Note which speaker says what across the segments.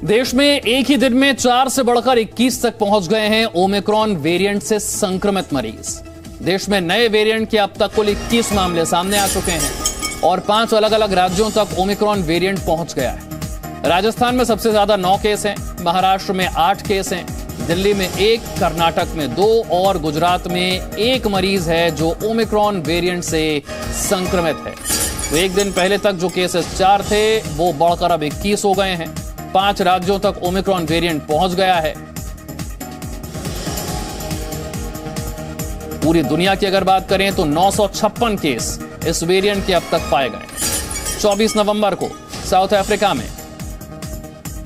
Speaker 1: देश में एक ही दिन में 4 से बढ़कर 21 तक पहुंच गए हैं ओमिक्रॉन वेरिएंट से संक्रमित मरीज। देश में नए वेरिएंट के अब तक कुल 21 मामले सामने आ चुके हैं और 5 अलग अलग राज्यों तक ओमिक्रॉन वेरिएंट पहुंच गया है। राजस्थान में सबसे ज्यादा 9 केस हैं, महाराष्ट्र में 8 केस हैं, दिल्ली में 1, कर्नाटक में 2 और गुजरात में 1 मरीज है जो ओमिक्रॉन वेरिएंट से संक्रमित है। तो एक दिन पहले तक जो केसेस 4 थे वो बढ़कर अब 21 हो गए हैं। 5 राज्यों तक ओमिक्रॉन वेरिएंट पहुंच गया है। पूरी दुनिया की अगर बात करें तो 956 केस इस वेरिएंट के अब तक पाए गए। 24 नवंबर को साउथ अफ्रीका में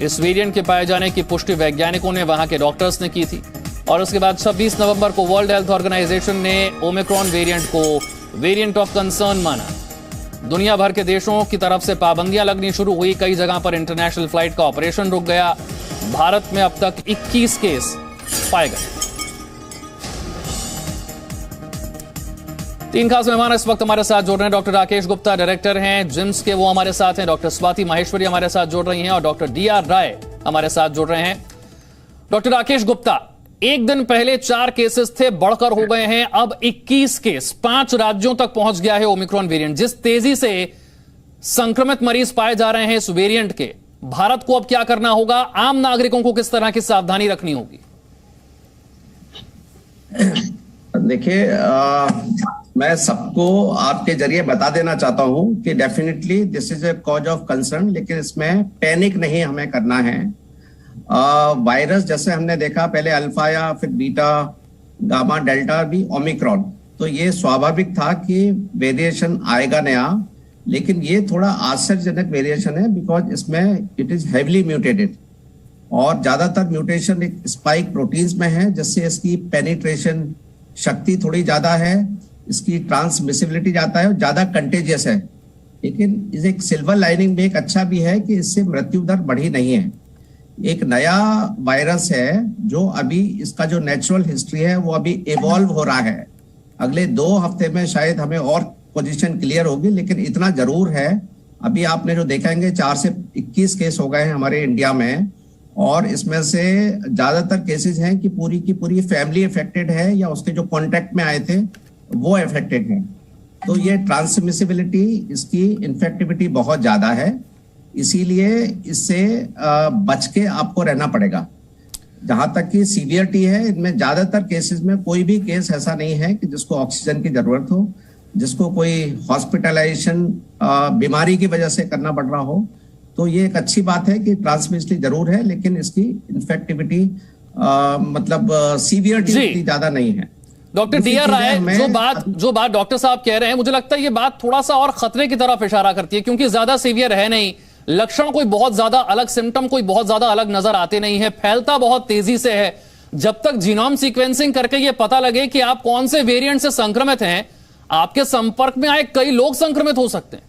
Speaker 1: इस वेरिएंट के पाए जाने की पुष्टि वैज्ञानिकों ने, वहां के डॉक्टर्स ने की थी और उसके बाद 26 नवंबर को वर्ल्ड हेल्थ ऑर्गेनाइजेशन ने ओमिक्रॉन वेरिएंट को वेरिएंट ऑफ कंसर्न माना। दुनिया भर के देशों की तरफ से पाबंदियां लगनी शुरू हुई। कई जगह पर इंटरनेशनल फ्लाइट का ऑपरेशन रुक गया। भारत में अब तक 21 केस पाए गए। 3 खास मेहमान इस वक्त हमारे साथ जुड़ रहे हैं। डॉक्टर राकेश गुप्ता डायरेक्टर हैं जिम्स के, वो हमारे साथ हैं। डॉक्टर स्वाति माहेश्वरी हमारे साथ जुड़ रही हैं और डॉक्टर डी.आर. राय हमारे साथ जुड़ रहे हैं। डॉक्टर राकेश गुप्ता, एक दिन पहले 4 केसेस थे, बढ़कर हो गए हैं अब 21 केस। 5 राज्यों तक पहुंच गया है ओमिक्रॉन वेरिएंट। जिस तेजी से संक्रमित मरीज पाए जा रहे हैं इस वेरिएंट के, भारत को अब क्या करना होगा? आम नागरिकों को किस तरह की सावधानी रखनी होगी?
Speaker 2: देखिए, मैं सबको आपके जरिए बता देना चाहता हूं कि definitely this is a cause of concern, लेकिन इसमें पैनिक नहीं हमें करना है। वायरस जैसे हमने देखा पहले अल्फा या फिर बीटा, गामा, डेल्टा, भी ओमिक्रॉन, तो ये स्वाभाविक था कि वेरिएशन आएगा नया, लेकिन ये थोड़ा आश्चर्यजनक वेरिएशन है बिकॉज इसमें इट इज हेवीली म्यूटेटेड और ज्यादातर म्यूटेशन एक स्पाइक प्रोटीन्स में है, जिससे इसकी पेनिट्रेशन शक्ति थोड़ी ज्यादा है, इसकी ट्रांसमिसिबिलिटी ज्यादा है और ज्यादा कंटेजियस है। लेकिन इस एक सिल्वर लाइनिंग में एक अच्छा भी है कि इससे मृत्यु दर बढ़ी नहीं है। एक नया वायरस है जो अभी इसका जो नेचुरल हिस्ट्री है वो अभी इवॉल्व हो रहा है। अगले 2 हफ्ते में शायद हमें और पोजीशन क्लियर होगी, लेकिन इतना जरूर है, अभी आपने जो देखेंगे 4 से 21 केस हो गए हैं हमारे इंडिया में और इसमें से ज्यादातर केसेस हैं कि पूरी की पूरी फैमिली अफेक्टेड है या उसके जो कॉन्टेक्ट में आए थे वो अफेक्टेड है। तो ये ट्रांसमिसिबिलिटी, इसकी इन्फेक्टिविटी बहुत ज्यादा है, इसीलिए इससे बच के आपको रहना पड़ेगा। जहां तक कि सीवियरिटी है, इनमें ज्यादातर केसेस में कोई भी केस ऐसा नहीं है कि जिसको ऑक्सीजन की जरूरत हो, जिसको कोई हॉस्पिटलाइजेशन बीमारी की वजह से करना पड़ रहा हो। तो ये एक अच्छी बात है कि ट्रांसमिसिबिलिटी जरूर है, लेकिन इसकी इन्फेक्टिविटी मतलब सीवियरिटी ज्यादा नहीं है।
Speaker 1: Doctor DR. राय, जो बात डॉक्टर साहब कह रहे हैं, मुझे लगता है ये बात थोड़ा सा और खतरे की तरफ इशारा करती है, क्योंकि ज्यादा सीवियर है नहीं, लक्षण कोई बहुत ज्यादा अलग, सिम्टम कोई बहुत ज्यादा अलग नजर आते नहीं है, फैलता बहुत तेजी से है। जब तक जीनोम सीक्वेंसिंग करके ये पता लगे कि आप कौन से वेरिएंट से संक्रमित हैं, आपके संपर्क में आए कई लोग संक्रमित हो सकते हैं।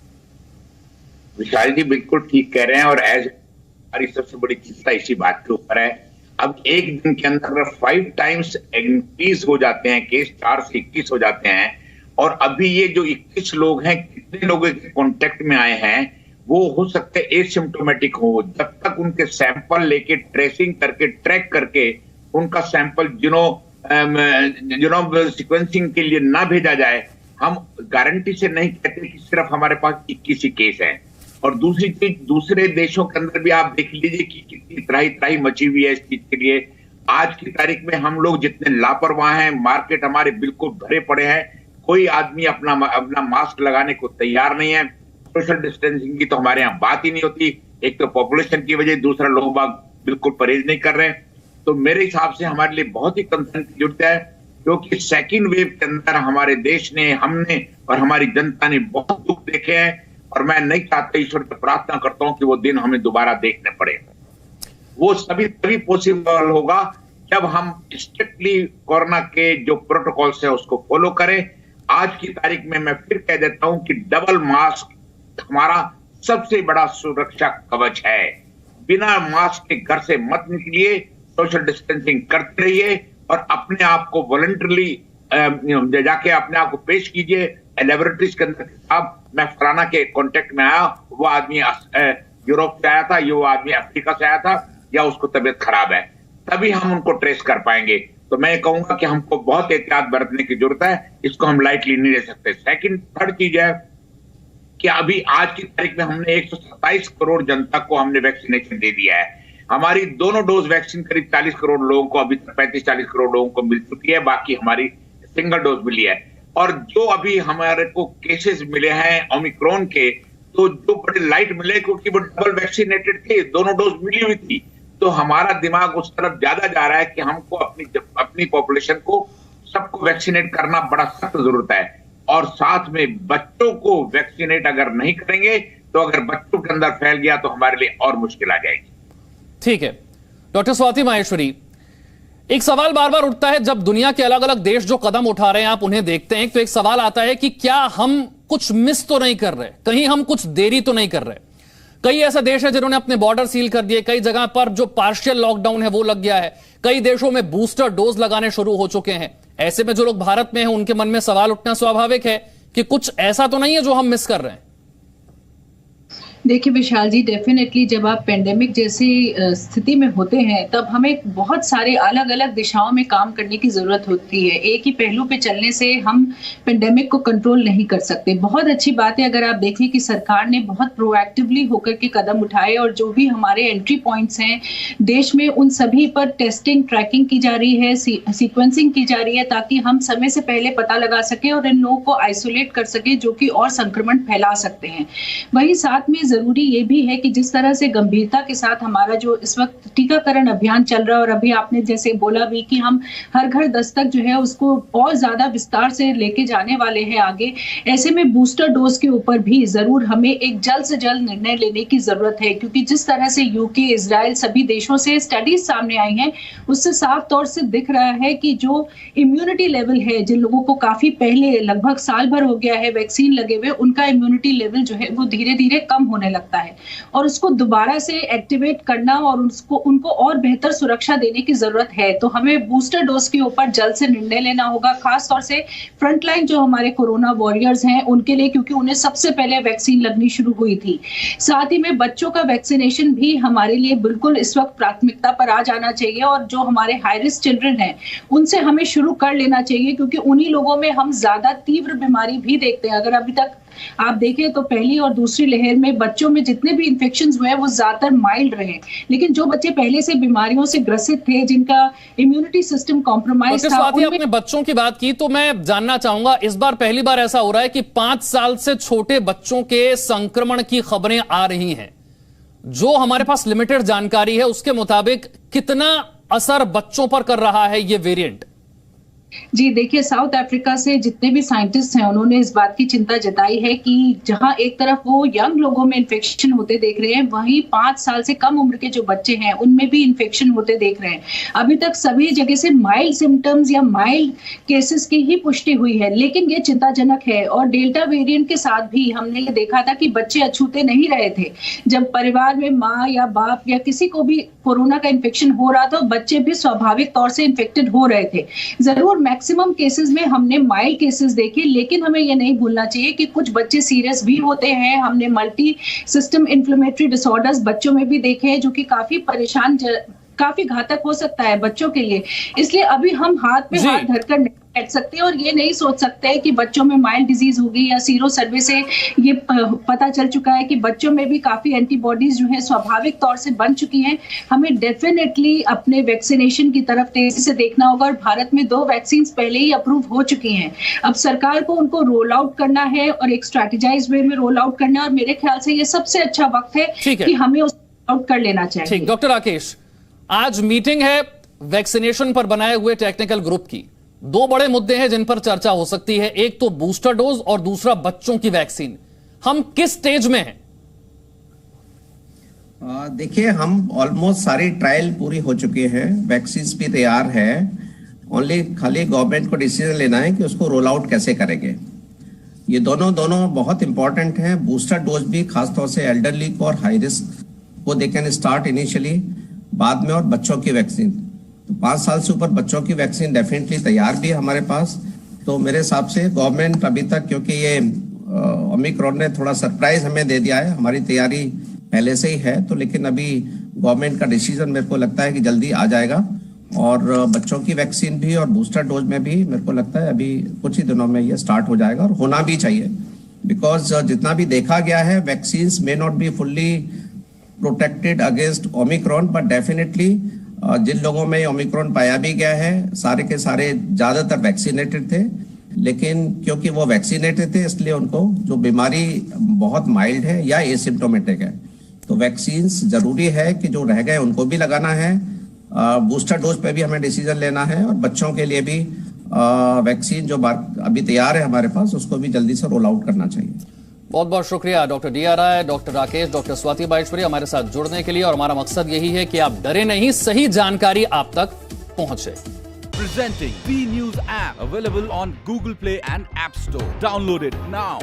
Speaker 3: विशाल जी बिल्कुल ठीक कह रहे हैं और एज हमारी सबसे बड़ी चिंता इसी बात के ऊपर है। अब एक दिन के अंदर 5 टाइम्स इंक्रीज हो जाते हैं केस, 4 से 21 हो जाते हैं और अभी ये जो 21 लोग हैं, कितने लोगों के कॉन्टेक्ट में आए हैं वो हो सकते हैं एसिम्प्टोमेटिक हो। जब तक उनके सैंपल लेके ट्रेसिंग करके ट्रैक करके उनका सैंपल जीनोम सीक्वेंसिंग के लिए ना भेजा जाए, हम गारंटी से नहीं कहते कि सिर्फ हमारे पास 21 ही केस हैं। और दूसरी चीज, दूसरे देशों के अंदर भी आप देख लीजिए कि कितनी त्राही मची हुई है इस चीज के लिए। आज की तारीख में हम लोग जितने लापरवाह हैं, मार्केट हमारे बिल्कुल भरे पड़े हैं, कोई आदमी अपना मास्क लगाने को तैयार नहीं है। सोशल डिस्टेंसिंग की तो हमारे यहाँ बात ही नहीं होती। एक तो पॉपुलेशन की वजह, दूसरा लोग बाग बिल्कुल परहेज नहीं कर रहे हैं। तो मेरे हिसाब से हमारे लिए बहुत ही कंसर्न की जरूरत है, क्योंकि सेकेंड वेव के अंदर हमारे देश ने, हमने और हमारी जनता ने बहुत दुख देखे हैं और मैं नहीं चाहता, ईश्वर से प्रार्थना करता हूं कि वो दिन हमें दोबारा देखने पड़े। वो तभी पॉसिबल होगा जब हम स्ट्रिक्टली कोरोना के जो प्रोटोकॉल्स है उसको फॉलो करें। आज की तारीख में मैं फिर कह देता हूं कि डबल मास्क हमारा सबसे बड़ा सुरक्षा कवच है। बिना मास्क के घर से मत निकलिए, सोशल डिस्टेंसिंग करते रहिए और अपने आप को वॉलंटरली जाके अपने आप को पेश कीजिए लेबोरेटरीज के अंदर। साहब, मैं फलाना के कांटेक्ट में आया, वो आदमी यूरोप से आया था, ये वो आदमी अफ्रीका से आया था, या उसको तबीयत खराब है, तभी हम उनको ट्रेस कर पाएंगे। तो मैं कहूंगा कि हमको बहुत एहतियात बरतने की जरूरत है, इसको हम लाइटली नहीं ले सकते। सेकंड थर्ड चीज है कि अभी आज की तारीख में हमने 127 करोड़ जनता को हमने वैक्सीनेशन दे दिया है। हमारी दोनों डोज वैक्सीन करीब 40 करोड़ लोगों को, अभी तक 35-40 करोड़ लोगों को मिल चुकी है, बाकी हमारी सिंगल डोज मिली है। और जो अभी हमारे को केसेस मिले हैं ओमिक्रॉन के, तो जो बड़े लाइट मिले क्योंकि वो डबल वैक्सीनेटेड थे, दोनों डोज मिली हुई थी। तो हमारा दिमाग उस तरफ ज्यादा जा रहा है कि हमको अपनी पॉपुलेशन को सबको वैक्सीनेट करना बड़ा सख्त जरूरत है। और साथ में बच्चों को वैक्सीनेट अगर नहीं करेंगे तो अगर बच्चों के अंदर फैल गया तो हमारे लिए और मुश्किल आ जाएगी।
Speaker 1: ठीक है डॉक्टर स्वाति माहेश्वरी, एक सवाल बार बार उठता है जब दुनिया के अलग अलग देश जो कदम उठा रहे हैं आप उन्हें देखते हैं, तो एक सवाल आता है कि क्या हम कुछ मिस तो नहीं कर रहे, कहीं हम कुछ देरी तो नहीं कर रहे। कई ऐसे देश हैं जिन्होंने अपने बॉर्डर सील कर दिए, कई जगह पर जो पार्शियल लॉकडाउन है वो लग गया है, कई देशों में बूस्टर डोज लगाने शुरू हो चुके हैं। ऐसे में जो लोग भारत में हैं उनके मन में सवाल उठना स्वाभाविक है कि कुछ ऐसा तो नहीं है जो हम मिस कर रहे हैं।
Speaker 4: देखिए विशाल जी, डेफिनेटली जब आप पेंडेमिक जैसी स्थिति में होते हैं तब हमें बहुत सारे अलग अलग दिशाओं में काम करने की जरूरत होती है। एक ही पहलू पे चलने से हम पेंडेमिक को कंट्रोल नहीं कर सकते। बहुत अच्छी बात है अगर आप देखें कि सरकार ने बहुत प्रोएक्टिवली होकर के कदम उठाए और जो भी हमारे एंट्री पॉइंट्स हैं देश में उन सभी पर टेस्टिंग ट्रैकिंग की जा रही है, सीक्वेंसिंग की जा रही है, ताकि हम समय से पहले पता लगा सके और इन लोगों को आइसोलेट कर सके जो कि और संक्रमण फैला सकते हैं। वहीं साथ में जरूरी ये भी है कि जिस तरह से गंभीरता के साथ हमारा जो इस वक्त टीकाकरण अभियान चल रहा है, और अभी आपने जैसे बोला भी कि हम हर घर दस्तक जो है उसको और ज्यादा विस्तार से लेके जाने वाले हैं आगे, ऐसे में बूस्टर डोज के ऊपर भी जरूर हमें एक जल्द से जल्द निर्णय लेने की जरूरत है। क्योंकि जिस तरह से यूके, इजराइल सभी देशों से स्टडीज सामने आई हैं उससे साफ तौर से दिख रहा है कि जो इम्यूनिटी लेवल है, जिन लोगों को काफी पहले लगभग साल भर हो गया है वैक्सीन लगे हुए, उनका इम्यूनिटी लेवल जो है वो धीरे धीरे कम होने लगता है और उसको दोबारा से एक्टिवेट करना और उनको और बेहतर सुरक्षा देने की जरूरत है। तो हमें बूस्टर डोज के ऊपर जल्द से निर्णय लेना होगा, खास तौर से फ्रंटलाइन जो हमारे कोरोना वॉरियर्स हैं उनके लिए, क्योंकि उन्हें सबसे पहले वैक्सीन लगनी शुरू हुई थी। साथ ही में बच्चों का वैक्सीनेशन भी हमारे लिए बिल्कुल इस वक्त प्राथमिकता पर आ जाना चाहिए और जो हमारे हाई रिस्क चिल्ड्रन हैं उनसे हमें शुरू कर लेना चाहिए, क्योंकि उन्हीं लोगों में हम ज्यादा तीव्र बीमारी भी देखते हैं। अगर अभी तक आप देखें तो पहली और दूसरी लहर में बच्चों में जितने भी इन्फेक्शंस हुए हैं वो ज्यादातर माइल्ड रहे, लेकिन जो बच्चे पहले से बीमारियों से ग्रसित थे, जिनका इम्यूनिटी सिस्टम कॉम्प्रोमाइज था,
Speaker 1: आपने बच्चों की बात की तो मैं जानना चाहूंगा, इस बार पहली बार ऐसा हो रहा है कि 5 साल से छोटे बच्चों के संक्रमण की खबरें आ रही हैं। जो हमारे पास लिमिटेड जानकारी है उसके मुताबिक कितना असर बच्चों पर कर रहा है ये वेरिएंट?
Speaker 4: जी देखिए, साउथ अफ्रीका से जितने भी साइंटिस्ट हैं उन्होंने इस बात की चिंता जताई है कि जहां एक तरफ वो यंग लोगों में इन्फेक्शन होते देख रहे हैं, वहीं 5 साल से कम उम्र के जो बच्चे हैं उनमें भी इन्फेक्शन होते देख रहे हैं। अभी तक सभी जगह से माइल्ड सिम्टम्स या माइल्ड केसेस की ही पुष्टि हुई है, लेकिन ये चिंताजनक है। और डेल्टा वेरिएंट के साथ भी हमने ये देखा था कि बच्चे अछूते नहीं रहे थे। जब परिवार में माँ या बाप या किसी को भी कोरोना का इन्फेक्शन हो रहा था, बच्चे भी स्वाभाविक तौर से इन्फेक्टेड हो रहे थे। जरूर मैक्सिमम केसेस में हमने माइल्ड केसेस देखे, लेकिन हमें यह नहीं भूलना चाहिए कि कुछ बच्चे सीरियस भी होते हैं। हमने मल्टी सिस्टम इन्फ्लेमेटरी डिसऑर्डर्स बच्चों में भी देखे हैं, जो कि काफी घातक हो सकता है बच्चों के लिए। इसलिए अभी हम हाथ में हाथ धरकर नहीं बैठ सकते और ये नहीं सोच सकते कि बच्चों में माइल्ड डिजीज होगी, या सीरो सर्वे से ये पता चल चुका है कि बच्चों में भी काफी एंटीबॉडीज जो है स्वाभाविक तौर से बन चुकी हैं। हमें डेफिनेटली अपने वैक्सीनेशन की तरफ तेजी से देखना होगा और भारत में 2 वैक्सीन पहले ही अप्रूव हो चुकी हैं। अब सरकार को उनको रोल आउट करना है और एक स्ट्रैटेजाइज वे में रोल आउट करना है, और मेरे ख्याल से ये सबसे अच्छा वक्त है कि हमें उसको आउट कर लेना चाहिए।
Speaker 1: ठीक, डॉक्टर राकेश, आज मीटिंग है वैक्सीनेशन पर बनाए हुए टेक्निकल ग्रुप की। 2 बड़े मुद्दे हैं जिन पर चर्चा हो सकती है, एक तो बूस्टर डोज और दूसरा बच्चों की वैक्सीन। हम किस स्टेज में हैं?
Speaker 2: देखिए, हम ऑलमोस्ट सारी ट्रायल पूरी हो चुके हैं, वैक्सीन भी तैयार है। ओनली खाली गवर्नमेंट को डिसीजन लेना है कि उसको रोल आउट कैसे करेंगे। ये दोनों बहुत इंपॉर्टेंट हैं। बूस्टर डोज भी खासतौर से एल्डरली को और हाई रिस्क को दे कैन स्टार्ट इनिशियली, बाद में, और बच्चों की वैक्सीन तो 5 साल से ऊपर बच्चों की वैक्सीन डेफिनेटली तैयार भी है हमारे पास। तो मेरे हिसाब से गवर्नमेंट अभी तक, क्योंकि ये ओमिक्रॉन ने थोड़ा सरप्राइज हमें दे दिया है, हमारी तैयारी पहले से ही है, तो लेकिन अभी गवर्नमेंट का डिसीजन मेरे को लगता है कि जल्दी आ जाएगा और बच्चों की वैक्सीन भी और बूस्टर डोज में भी मेरे को लगता है अभी कुछ ही दिनों में ये स्टार्ट हो जाएगा और होना भी चाहिए, बिकॉज जितना भी देखा गया है vaccine may not be fully protected against Omicron, but definitely जिन लोगों में ओमिक्रॉन पाया भी गया है सारे के सारे ज्यादातर वैक्सीनेटेड थे, लेकिन क्योंकि वो वैक्सीनेटेड थे इसलिए उनको जो बीमारी बहुत माइल्ड है या एसिम्प्टोमेटिक है, तो वैक्सीन जरूरी है कि जो रह गए उनको भी लगाना है। बूस्टर डोज पे भी हमें डिसीजन लेना है और बच्चों के लिए भी वैक्सीन जो अभी तैयार है हमारे पास उसको भी जल्दी से रोल आउट करना चाहिए।
Speaker 1: बहुत बहुत शुक्रिया डॉक्टर डी आर राय, डॉक्टर राकेश, डॉक्टर स्वाति बाहेश्वरी हमारे साथ जुड़ने के लिए। और हमारा मकसद यही है कि आप डरे नहीं, सही जानकारी आप तक पहुंचे।
Speaker 5: Presenting B News app available on Google Play and App Store. Download it now.